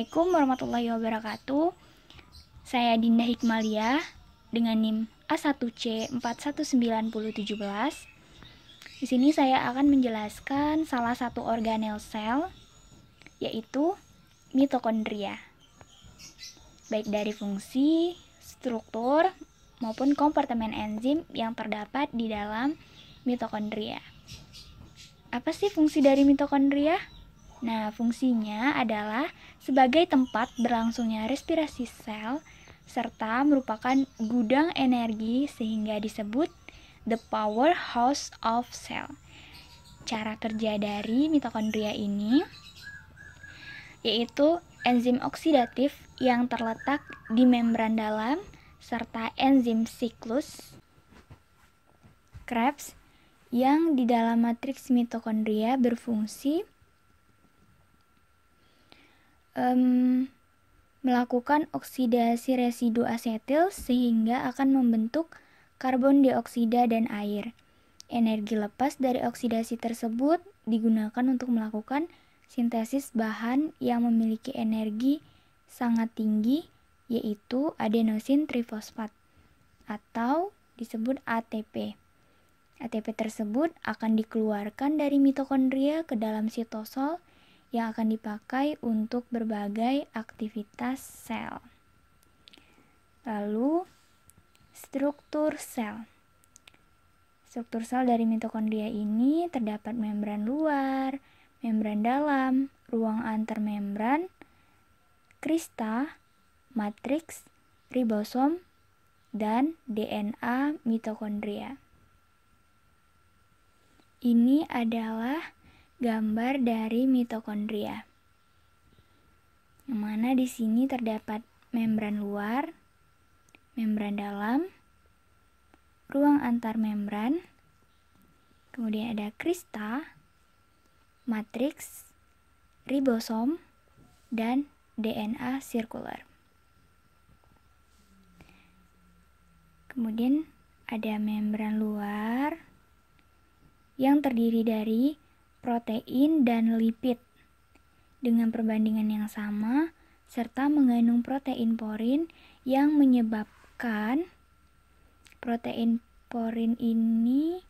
Assalamualaikum warahmatullahi wabarakatuh. Saya Dinda Hikmalia dengan NIM A1C419017. Di sini saya akan menjelaskan salah satu organel sel, yaitu mitokondria. Baik dari fungsi, struktur, maupun kompartemen enzim yang terdapat di dalam mitokondria. Apa sih fungsi dari mitokondria? Nah, fungsinya adalah sebagai tempat berlangsungnya respirasi sel serta merupakan gudang energi sehingga disebut the powerhouse of cell. Cara kerja dari mitokondria ini yaitu enzim oksidatif yang terletak di membran dalam serta enzim siklus Krebs yang di dalam matriks mitokondria berfungsi melakukan oksidasi residu asetil sehingga akan membentuk karbon dioksida dan air. Energi lepas dari oksidasi tersebut digunakan untuk melakukan sintesis bahan yang memiliki energi sangat tinggi, yaitu adenosin trifosfat atau disebut ATP. ATP tersebut akan dikeluarkan dari mitokondria ke dalam sitosol yang akan dipakai untuk berbagai aktivitas sel. Lalu, struktur sel. Struktur sel dari mitokondria ini terdapat membran luar, membran dalam, ruang antar membran, krista, matriks, ribosom, dan DNA mitokondria. Ini adalah gambar dari mitokondria. Yang mana di sini terdapat membran luar, membran dalam, ruang antar membran, kemudian ada krista, matriks, ribosom, dan DNA sirkuler. Kemudian ada membran luar yang terdiri dari protein dan lipid dengan perbandingan yang sama serta mengandung protein porin yang menyebabkan protein porin ini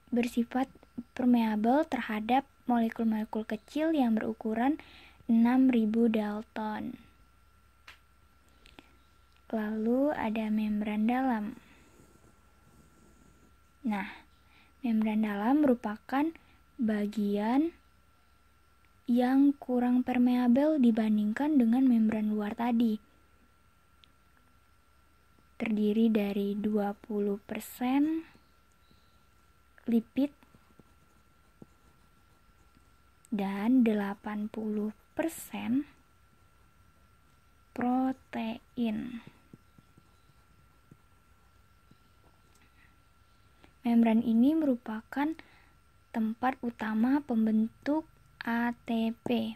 bersifat permeabel terhadap molekul-molekul kecil yang berukuran 6000 Dalton. Lalu ada membran dalam. Nah, membran dalam merupakan bagian yang kurang permeabel dibandingkan dengan membran luar tadi. Terdiri dari 20% lipid dan 80% protein. Membran ini merupakan tempat utama pembentuk ATP.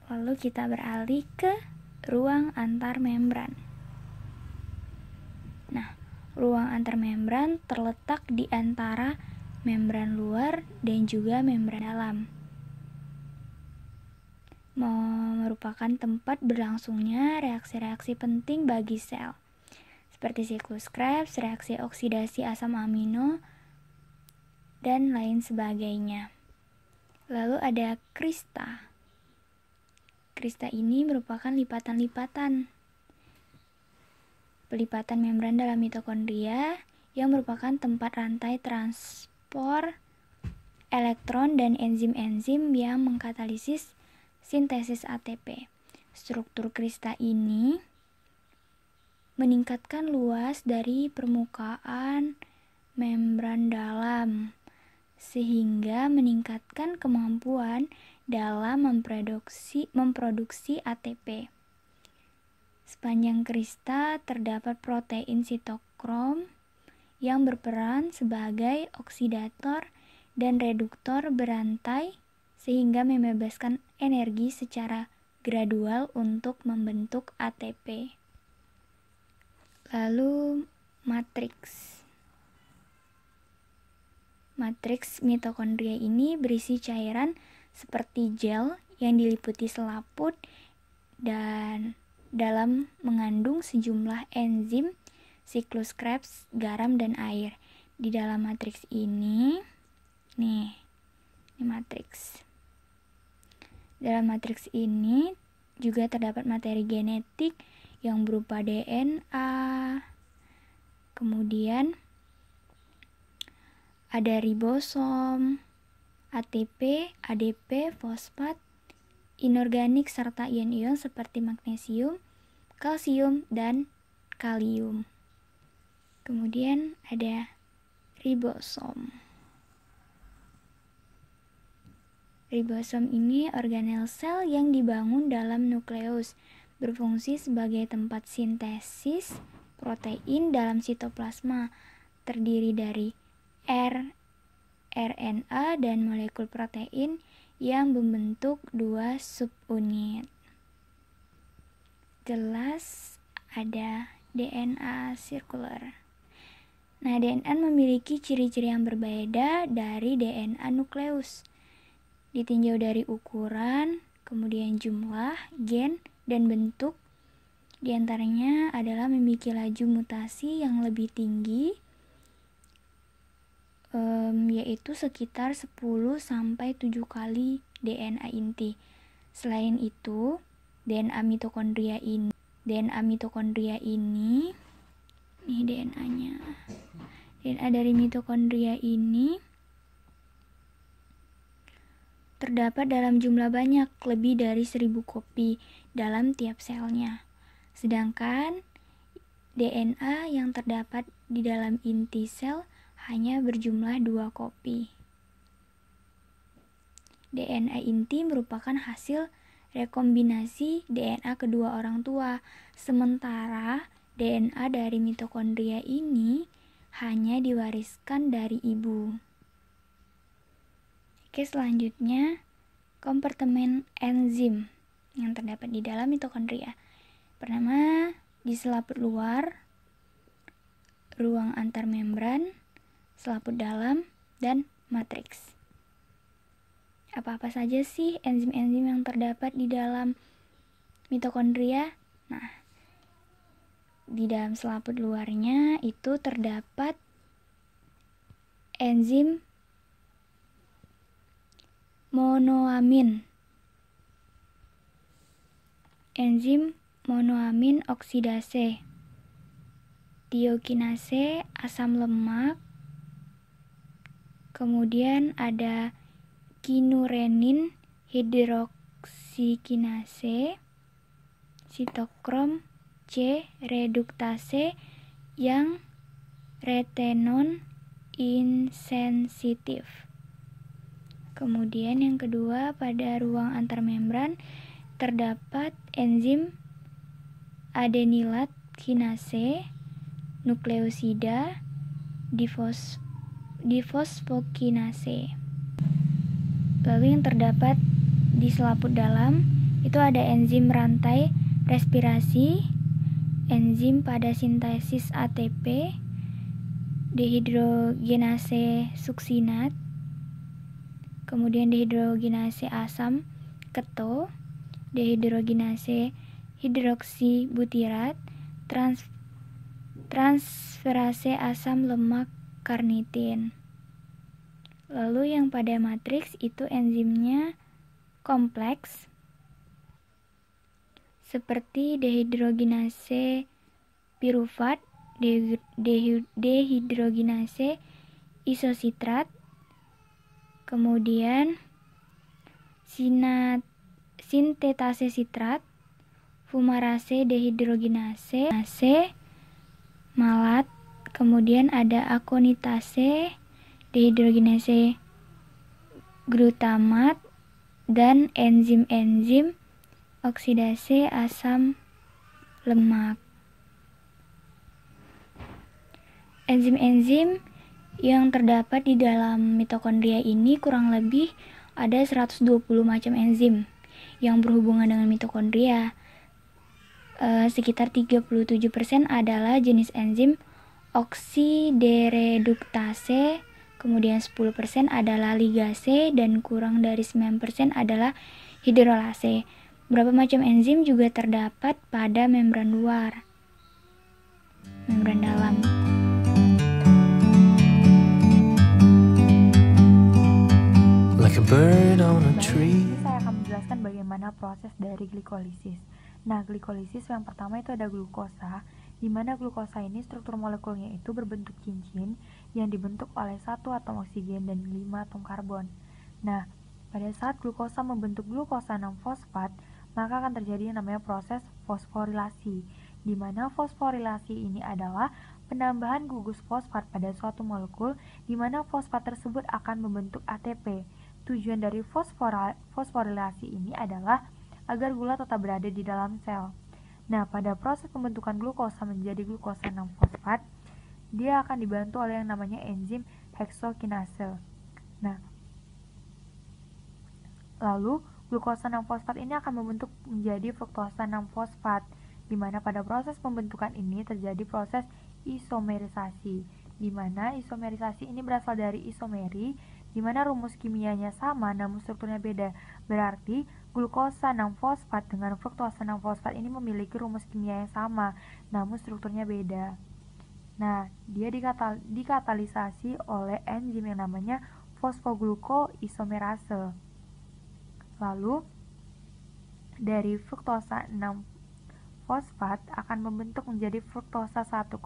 Lalu kita beralih ke ruang antar membran. Nah, ruang antar membran terletak di antara membran luar dan juga membran dalam. Merupakan tempat berlangsungnya reaksi-reaksi penting bagi sel, seperti siklus Krebs, reaksi oksidasi asam amino, dan lain sebagainya. Lalu ada krista. Krista ini merupakan lipatan-lipatan. Pelipatan membran dalam mitokondria yang merupakan tempat rantai transport elektron dan enzim-enzim yang mengkatalisis sintesis ATP. Struktur krista ini meningkatkan luas dari permukaan membran dalam sehingga meningkatkan kemampuan dalam memproduksi ATP. Sepanjang krista terdapat protein sitokrom yang berperan sebagai oksidator dan reduktor berantai sehingga membebaskan energi secara gradual untuk membentuk ATP. Lalu matriks. Matriks mitokondria ini berisi cairan seperti gel yang diliputi selaput dan dalam mengandung sejumlah enzim, siklus Krebs, garam, dan air. Di dalam matriks ini, ini matriks. Dalam matriks ini juga terdapat materi genetik yang berupa DNA, kemudian ada ribosom, ATP, ADP, fosfat, inorganik, serta ion-ion seperti magnesium, kalsium, dan kalium. Kemudian ada ribosom. Ribosom ini organel sel yang dibangun dalam nukleus, berfungsi sebagai tempat sintesis protein dalam sitoplasma, terdiri dari RNA dan molekul protein yang membentuk 2 subunit. Jelas ada DNA sirkuler. Nah, DNA memiliki ciri-ciri yang berbeda dari DNA nukleus. Ditinjau dari ukuran, kemudian jumlah, gen, dan bentuk. Di antaranya adalah memiliki laju mutasi yang lebih tinggi, yaitu sekitar 10-7 kali DNA inti. Selain itu, DNA mitokondria ini, nih DNA-nya. DNA dari mitokondria ini terdapat dalam jumlah banyak, lebih dari 1000 kopi dalam tiap selnya. Sedangkan DNA yang terdapat di dalam inti sel hanya berjumlah 2 kopi. DNA inti merupakan hasil rekombinasi DNA kedua orang tua, sementara DNA dari mitokondria ini hanya diwariskan dari ibu. Oke, selanjutnya kompartemen enzim yang terdapat di dalam mitokondria. Pertama, di selaput luar, ruang antar membran, selaput dalam, dan matriks. Apa-apa saja sih enzim-enzim yang terdapat di dalam mitokondria? Nah, di dalam selaput luarnya itu terdapat enzim monoamin. Enzim monoamin oksidase, tiokinase asam lemak, kemudian ada kinurenin hidroksikinase, sitokrom C reduktase yang retenon insensitif. Kemudian yang kedua, pada ruang antar membran terdapat enzim adenilat kinase, nukleosida, difosfokinase. Lalu yang terdapat di selaput dalam itu ada enzim rantai respirasi, enzim pada sintesis ATP, dehidrogenase suksinat, kemudian dehidrogenase asam keto, dehidrogenase hidroksibutirat, transferase asam lemak karnitin. Lalu yang pada matriks itu enzimnya kompleks seperti dehidrogenase pirufat, dehidrogenase isositrat, kemudian sintetase sitrat, fumarase dehidrogenase malat, kemudian ada akonitase dehidrogenase glutamat, dan enzim-enzim oksidase asam lemak. Enzim-enzim yang terdapat di dalam mitokondria ini kurang lebih ada 120 macam enzim yang berhubungan dengan mitokondria. Sekitar 37% adalah jenis enzim oksidereduktase, kemudian 10% adalah ligase, dan kurang dari 9% adalah hidrolase. Beberapa macam enzim juga terdapat pada membran luar, membran dalam. Like a bird on a tree. Ini saya akan menjelaskan bagaimana proses dari glikolisis. Nah, glikolisis yang pertama itu ada glukosa, di mana glukosa ini struktur molekulnya itu berbentuk cincin yang dibentuk oleh 1 atom oksigen dan 5 atom karbon. Nah, pada saat glukosa membentuk glukosa 6-fosfat, maka akan terjadi yang namanya proses fosforilasi, di mana fosforilasi ini adalah penambahan gugus fosfat pada suatu molekul, di mana fosfat tersebut akan membentuk ATP. Tujuan dari fosforilasi ini adalah agar gula tetap berada di dalam sel. Nah, pada proses pembentukan glukosa menjadi glukosa 6-fosfat, dia akan dibantu oleh yang namanya enzim heksokinase. Nah, lalu glukosa 6-fosfat ini akan membentuk menjadi fruktosa 6-fosfat, di mana pada proses pembentukan ini terjadi proses isomerisasi, di mana isomerisasi ini berasal dari isomeri, di mana rumus kimianya sama namun strukturnya beda. Berarti glukosa 6-fosfat dengan fruktosa 6-fosfat ini memiliki rumus kimia yang sama namun strukturnya beda. Nah, dia dikatalisasi oleh enzim yang namanya fosfoglukoisomerase. Lalu dari fruktosa 6-fosfat akan membentuk menjadi fruktosa 1,6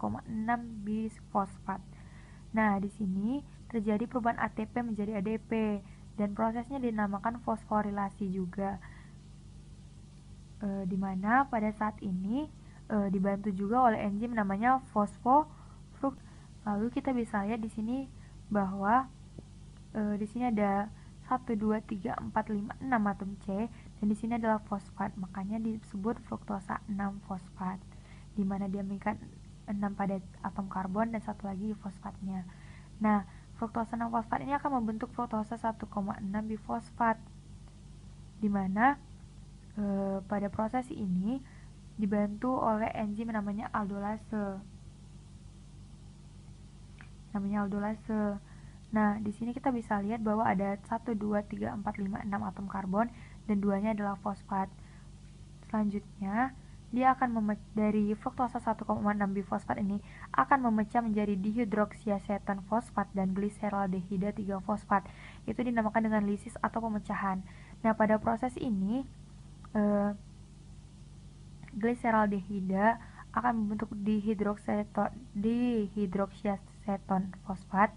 bisfosfat. Nah, di sini terjadi perubahan ATP menjadi ADP dan prosesnya dinamakan fosforilasi juga. Di mana pada saat ini dibantu juga oleh enzim namanya fosfofrukt. Lalu kita bisa lihat di sini bahwa di sini ada 1, 2, 3, 4, 5, 6 atom C, dan di sini adalah fosfat, makanya disebut fruktosa 6-fosfat, di mana dia memiliki 6 pada atom karbon dan satu lagi fosfatnya. Nah, fruktosa 6-fosfat ini akan membentuk fruktosa 1,6 bifosfat, di mana pada proses ini dibantu oleh enzim namanya aldolase. Nah, di sini kita bisa lihat bahwa ada 1, 2, 3, 4, 5, 6 atom karbon dan 2-nya adalah fosfat. Selanjutnya, dia akan dari fruktosa 1,6 bifosfat ini akan memecah menjadi dihidroksiaseton fosfat dan gliseraldehida 3-fosfat. Itu dinamakan dengan lisis atau pemecahan. Nah, pada proses ini gliseraldehida akan membentuk dihidroksiaseton fosfat.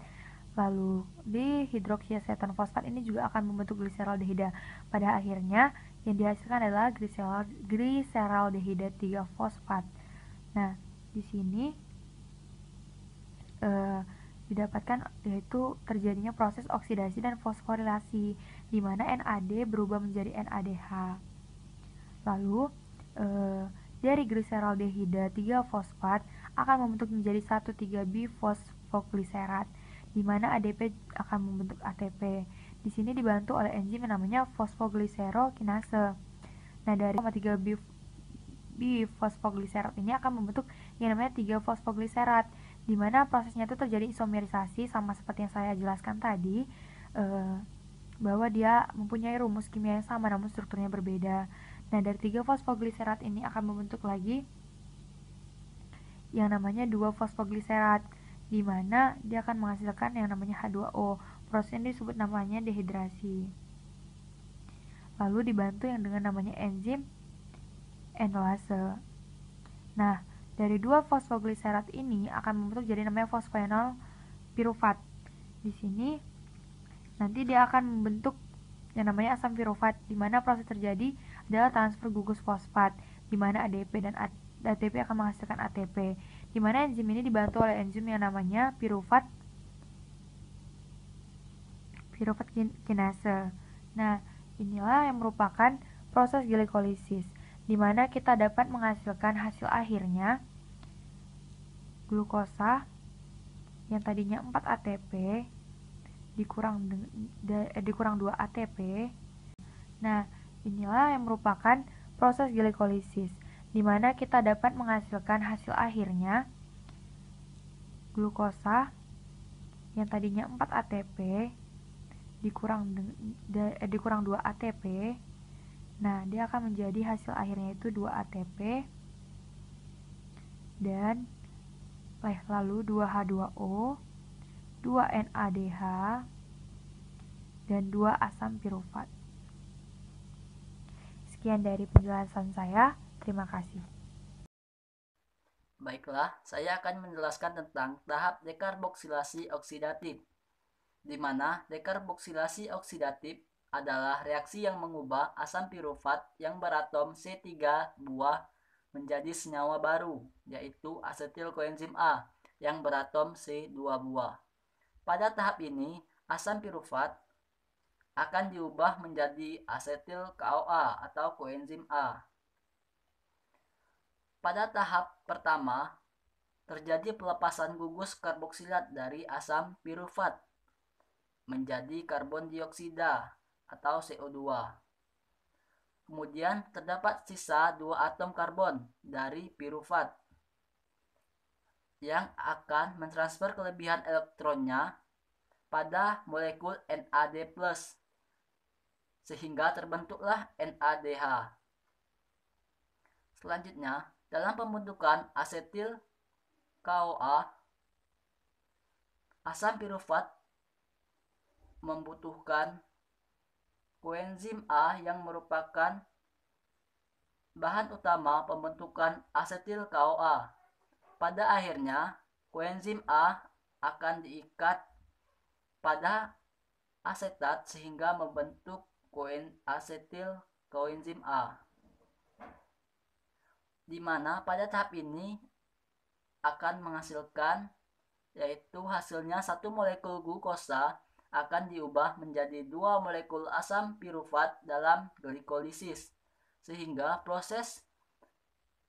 Lalu dihidroksiaseton fosfat ini juga akan membentuk gliseraldehida. Pada akhirnya yang dihasilkan adalah gliseraldehida 3-fosfat. Nah, di sini didapatkan yaitu terjadinya proses oksidasi dan fosforilasi, di mana NAD berubah menjadi NADH. Lalu dari gliseraldehida 3-fosfat akan membentuk menjadi 1,3-bifosfogliserat, di mana ADP akan membentuk ATP. Di sini dibantu oleh enzim yang namanya fosfogliserokinase. Nah, dari 3 bifosfogliserat ini akan membentuk yang namanya 3-fosfogliserat, di mana prosesnya itu terjadi isomerisasi sama seperti yang saya jelaskan tadi, bahwa dia mempunyai rumus kimia yang sama namun strukturnya berbeda. Nah, dari 3-fosfogliserat ini akan membentuk lagi yang namanya 2-fosfogliserat, di mana dia akan menghasilkan yang namanya H2O. Proses ini disebut namanya dehidrasi. Lalu dibantu yang dengan namanya enzim enolase. Nah, dari 2-fosfogliserat ini akan membentuk jadi namanya fosfenol pirufat. Di sini nanti dia akan membentuk yang namanya asam pirufat, di mana proses terjadi adalah transfer gugus fosfat, di mana ADP dan ATP akan menghasilkan ATP, di mana enzim ini dibantu oleh enzim yang namanya pirufat kinase. Nah, inilah yang merupakan proses glikolisis, di mana kita dapat menghasilkan hasil akhirnya glukosa yang tadinya 4 ATP dikurang 2 ATP. Nah, inilah yang merupakan proses glikolisis, di mana kita dapat menghasilkan hasil akhirnya glukosa yang tadinya 4 ATP dikurang 2 ATP, Nah, dia akan menjadi hasil akhirnya itu 2 ATP dan lalu 2H2O, 2 NADH, dan 2 asam pirufat. Sekian dari penjelasan saya. Terima kasih. Baiklah, saya akan menjelaskan tentang tahap dekarboksilasi oksidatif, di mana dekarboksilasi oksidatif adalah reaksi yang mengubah asam pirufat yang beratom C3 buah menjadi senyawa baru, yaitu asetil koenzim A yang beratom C2 buah. Pada tahap ini, asam pirufat akan diubah menjadi asetil KOA atau koenzim A. Pada tahap pertama, terjadi pelepasan gugus karboksilat dari asam pirufat menjadi karbon dioksida atau CO2. Kemudian terdapat sisa 2 atom karbon dari pirufat yang akan mentransfer kelebihan elektronnya pada molekul NAD+, sehingga terbentuklah NADH. Selanjutnya, dalam pembentukan asetil KOA, asam pirufat membutuhkan koenzim A yang merupakan bahan utama pembentukan asetil KOA. Pada akhirnya, koenzim A akan diikat pada asetat sehingga membentuk asetil koenzim A, di mana pada tahap ini akan menghasilkan, yaitu hasilnya satu molekul glukosa akan diubah menjadi 2 molekul asam pirufat dalam glikolisis, sehingga proses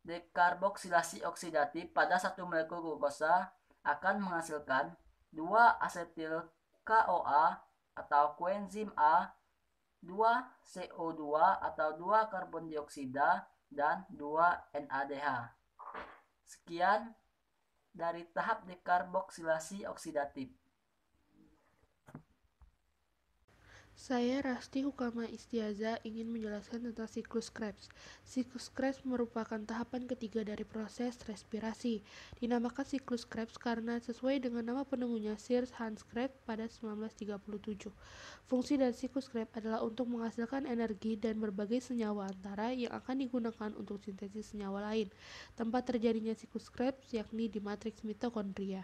dekarboksilasi oksidatif pada satu molekul glukosa akan menghasilkan 2 asetil KOA atau koenzim A, 2 CO2 atau 2 karbon dioksida, dan 2 NADH. Sekian dari tahap dekarboksilasi oksidatif. Saya Rasti Hukama Istiaza ingin menjelaskan tentang siklus Krebs. Siklus Krebs merupakan tahapan ketiga dari proses respirasi. Dinamakan siklus Krebs karena sesuai dengan nama penemunya Sir Hans Krebs pada 1937. Fungsi dari siklus Krebs adalah untuk menghasilkan energi dan berbagai senyawa antara yang akan digunakan untuk sintesis senyawa lain. Tempat terjadinya siklus Krebs yakni di matriks mitokondria.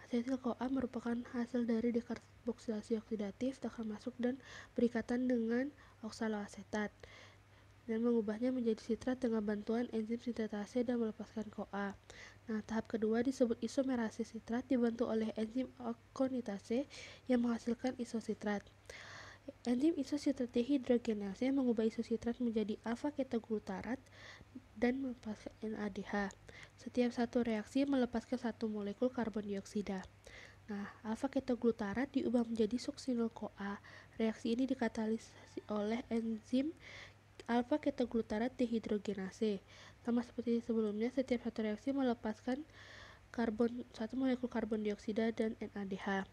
Asetil-CoA merupakan hasil dari dekarboksilasi oksidatif tak masuk dan berikatan dengan oksaloasetat dan mengubahnya menjadi sitrat dengan bantuan enzim sintetase dan melepaskan CoA. Nah, tahap kedua disebut isomerase sitrat dibantu oleh enzim akonitase yang menghasilkan isositrat. Enzim isositrat dehidrogenase mengubah isositrat menjadi alfa-ketoglutarat dan melepaskan NADH. Setiap satu reaksi melepaskan satu molekul karbon dioksida. Nah, alfa-ketoglutarat diubah menjadi suksinil-CoA. Reaksi ini dikatalisasi oleh enzim alfa-ketoglutarat dehidrogenase. Sama seperti sebelumnya, setiap satu reaksi melepaskan satu molekul karbon dioksida dan NADH.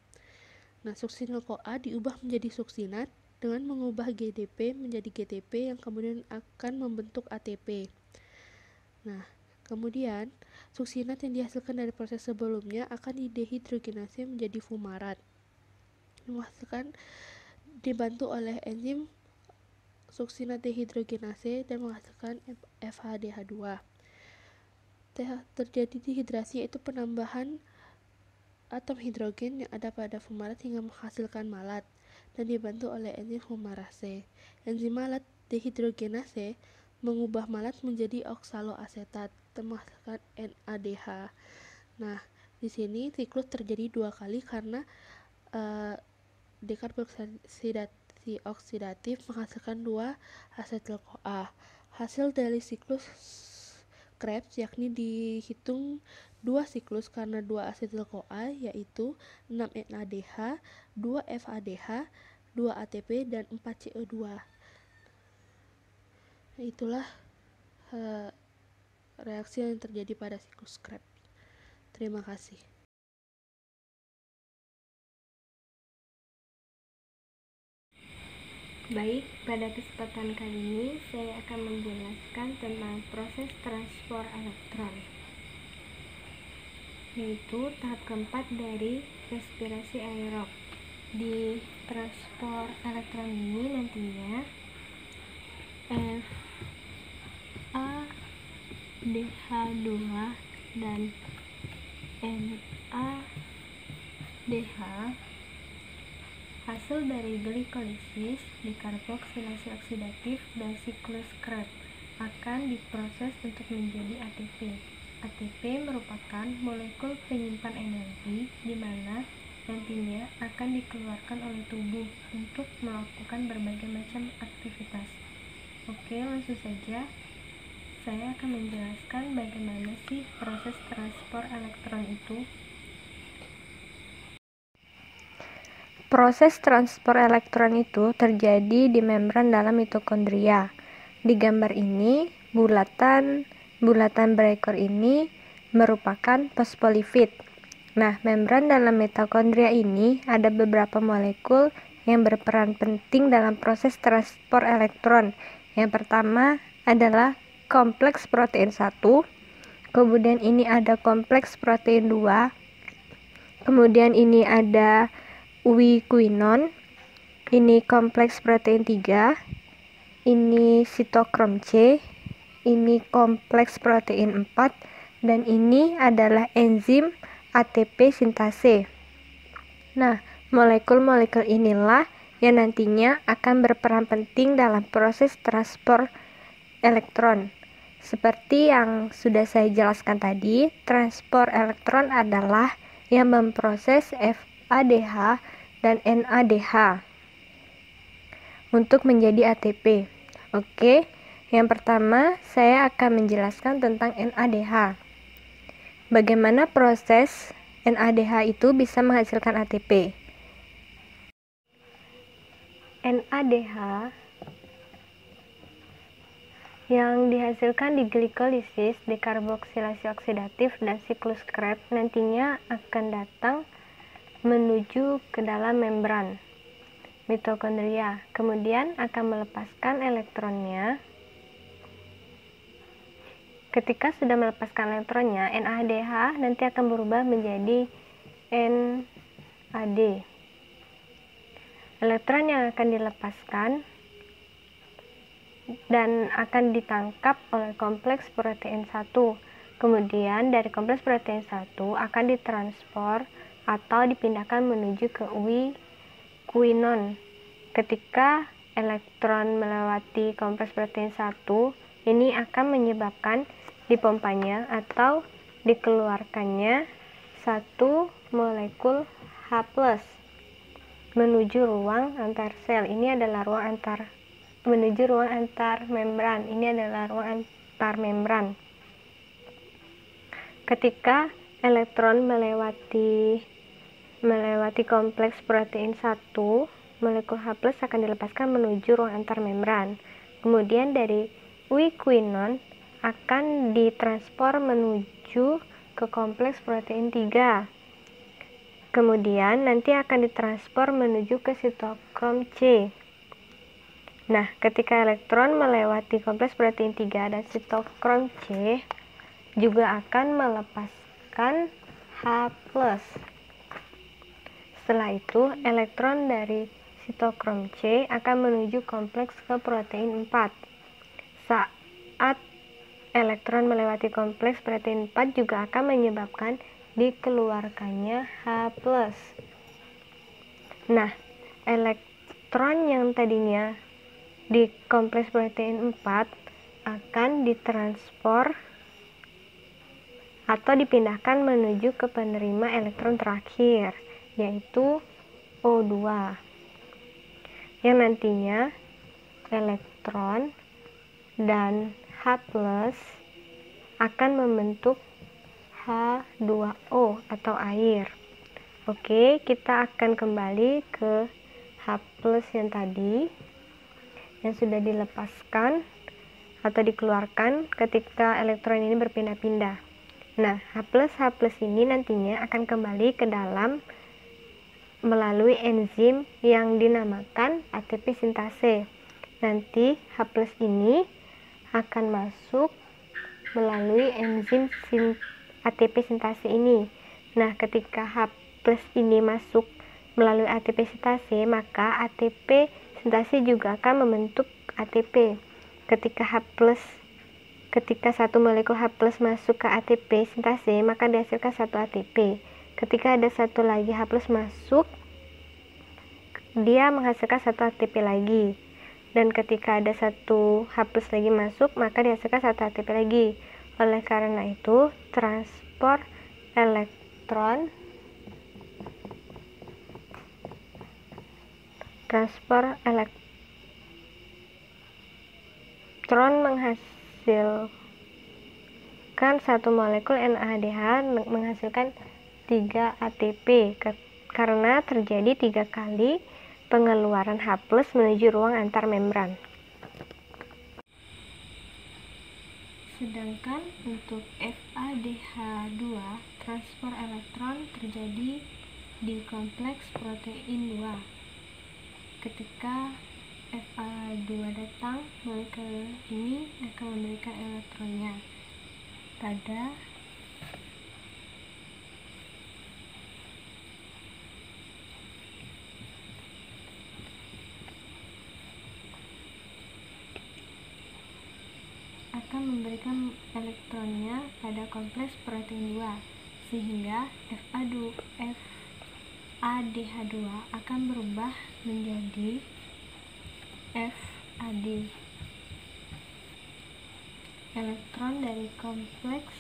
Nah, suksinil-CoA diubah menjadi suksinat dengan mengubah GDP menjadi GTP yang kemudian akan membentuk ATP. Nah, kemudian suksinat yang dihasilkan dari proses sebelumnya akan didehidrogenase menjadi fumarat, menghasilkan dibantu oleh enzim suksinat dehidrogenase dan menghasilkan FHDH2. Terjadi dehidrasi yaitu penambahan atom hidrogen yang ada pada fumarat hingga menghasilkan malat dan dibantu oleh enzim fumarase. Enzim malat dehidrogenase mengubah malat menjadi oksaloasetat dan menghasilkan NADH. Nah, di sini siklus terjadi 2 kali karena dekarboksilasi oksidatif menghasilkan 2 asetil-CoA. Hasil dari siklus Krebs yakni dihitung 2 siklus karena 2 asetil-CoA yaitu 6 NADH, 2 FADH, 2 ATP, dan 4 CO2. Itulah reaksi yang terjadi pada siklus Krebs. Terima kasih. Baik, pada kesempatan kali ini saya akan menjelaskan tentang proses transport elektron, yaitu tahap keempat dari respirasi aerob. Di transport elektron ini nantinya FADH2 dan NADH hasil dari glikolisis, dekarboksilasi oksidatif, dan siklus Krebs akan diproses untuk menjadi ATP. ATP merupakan molekul penyimpan energi di mana nantinya akan dikeluarkan oleh tubuh untuk melakukan berbagai macam aktivitas. Oke, langsung saja saya akan menjelaskan bagaimana sih proses transport elektron itu. Proses transport elektron itu terjadi di membran dalam mitokondria. Di gambar ini, bulatan berekor ini merupakan fosfolipid. Nah, membran dalam mitokondria ini ada beberapa molekul yang berperan penting dalam proses transport elektron. Yang pertama adalah kompleks protein 1, kemudian ini ada kompleks protein 2, kemudian ini ada ubiquinon, ini kompleks protein 3, ini sitokrom C, ini kompleks protein 4, dan ini adalah enzim ATP sintase. Nah, molekul-molekul inilah yang nantinya akan berperan penting dalam proses transport elektron. Seperti yang sudah saya jelaskan tadi, transport elektron adalah yang memproses FADH dan NADH untuk menjadi ATP. Oke, yang pertama saya akan menjelaskan tentang NADH. Bagaimana proses NADH itu bisa menghasilkan ATP? NADH yang dihasilkan di glikolisis, dekarboksilasi oksidatif, dan siklus Krebs nantinya akan datang menuju ke dalam membran mitokondria, kemudian akan melepaskan elektronnya. Ketika sudah melepaskan elektronnya, NADH nanti akan berubah menjadi NAD. Elektron yang akan dilepaskan dan akan ditangkap oleh kompleks protein 1. Kemudian dari kompleks protein 1 akan ditransfer atau dipindahkan menuju ke ubiquinon. Ketika elektron melewati kompleks protein 1, ini akan menyebabkan dipompanya atau dikeluarkannya satu molekul H+ menuju ruang antar sel. Ini adalah menuju ruang antar membran. Ini adalah ruang antar membran. Ketika elektron melewati kompleks protein 1, molekul H+ akan dilepaskan menuju ruang antar membran. Kemudian dari ubiquinon akan ditransfer menuju ke kompleks protein 3. Kemudian nanti akan ditransfer menuju ke sitokrom C. Nah, ketika elektron melewati kompleks protein 3 dan sitokrom C, juga akan melepaskan H+. Setelah itu, elektron dari sitokrom C akan menuju kompleks ke protein 4. Saat elektron melewati kompleks protein 4 juga akan menyebabkan dikeluarkannya H+. Nah, elektron yang tadinya di kompleks protein 4 akan ditransfer atau dipindahkan menuju ke penerima elektron terakhir, yaitu O2, yang nantinya elektron dan H+ akan membentuk H2O atau air. Oke, kita akan kembali ke H+ yang tadi yang sudah dilepaskan atau dikeluarkan ketika elektron ini berpindah-pindah. Nah, H+ ini nantinya akan kembali ke dalam melalui enzim yang dinamakan ATP sintase. Nanti H+ ini akan masuk melalui enzim ATP sintase ini. Nah, ketika H+ ini masuk melalui ATP sintase, maka ATP sintase juga akan membentuk ATP. Ketika satu molekul H+ masuk ke ATP sintase, maka dihasilkan satu ATP. Ketika ada satu lagi H+ masuk, dia menghasilkan satu ATP lagi. Dan ketika ada satu H+ lagi masuk, maka dihasilkan satu ATP lagi. Oleh karena itu, transport elektron menghasilkan satu molekul NADH menghasilkan 3 ATP karena terjadi 3 kali pengeluaran H+ menuju ruang antar membran. Sedangkan untuk FADH2, transfer elektron terjadi di kompleks protein 2. Ketika Fa2 datang, molekul ini akan memberikan elektronnya pada kompleks protein 2, sehingga FADH2 akan berubah menjadi FAD. Elektron dari kompleks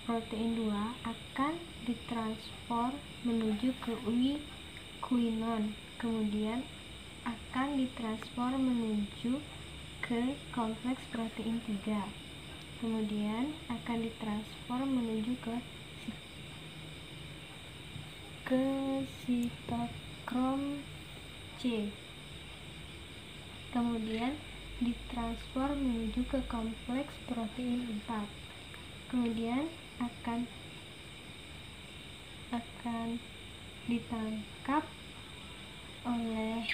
protein 2 akan ditransfer menuju ke quinon, kemudian akan ditransfer menuju ke kompleks protein 3, kemudian akan ditransfer menuju ke sitokrom C, kemudian ditransfer menuju ke kompleks protein 4, kemudian akan ditangkap oleh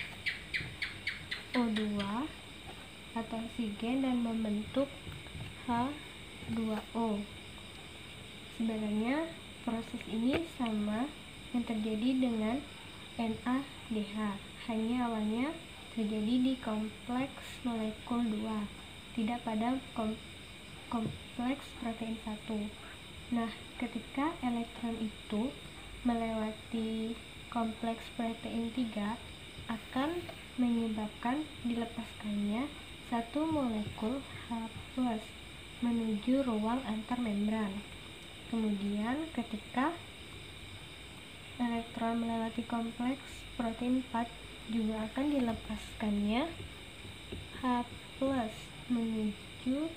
O2 atau oksigen dan membentuk H2O. Sebenarnya proses ini sama yang terjadi dengan NADH, hanya awalnya terjadi di kompleks molekul 2, tidak pada kompleks protein 1. Nah, ketika elektron itu melewati kompleks protein 3 akan menyebabkan dilepaskannya satu molekul H+ menuju ruang antar membran. Kemudian ketika elektron melewati kompleks protein 4 juga akan dilepaskannya H+ menuju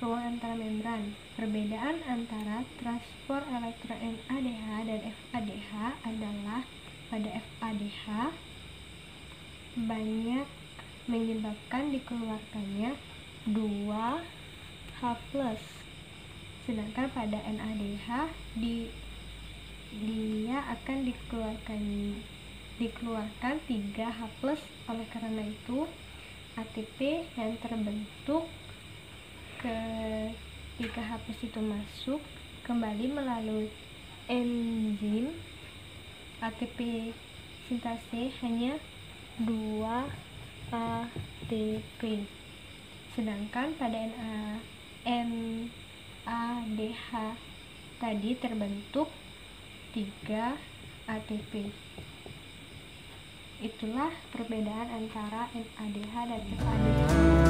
ruang antar membran. Perbedaan antara transfer elektron NADH dan FADH adalah pada FADH banyak menyebabkan dikeluarkannya 2 H+, sedangkan pada NADH dia akan dikeluarkan 3 H+. Oleh karena itu ATP yang terbentuk ketika H+ itu masuk kembali melalui enzim ATP sintase hanya 2 ATP, sedangkan pada NADH tadi terbentuk 3 ATP. Itulah perbedaan antara NADH dan FADH.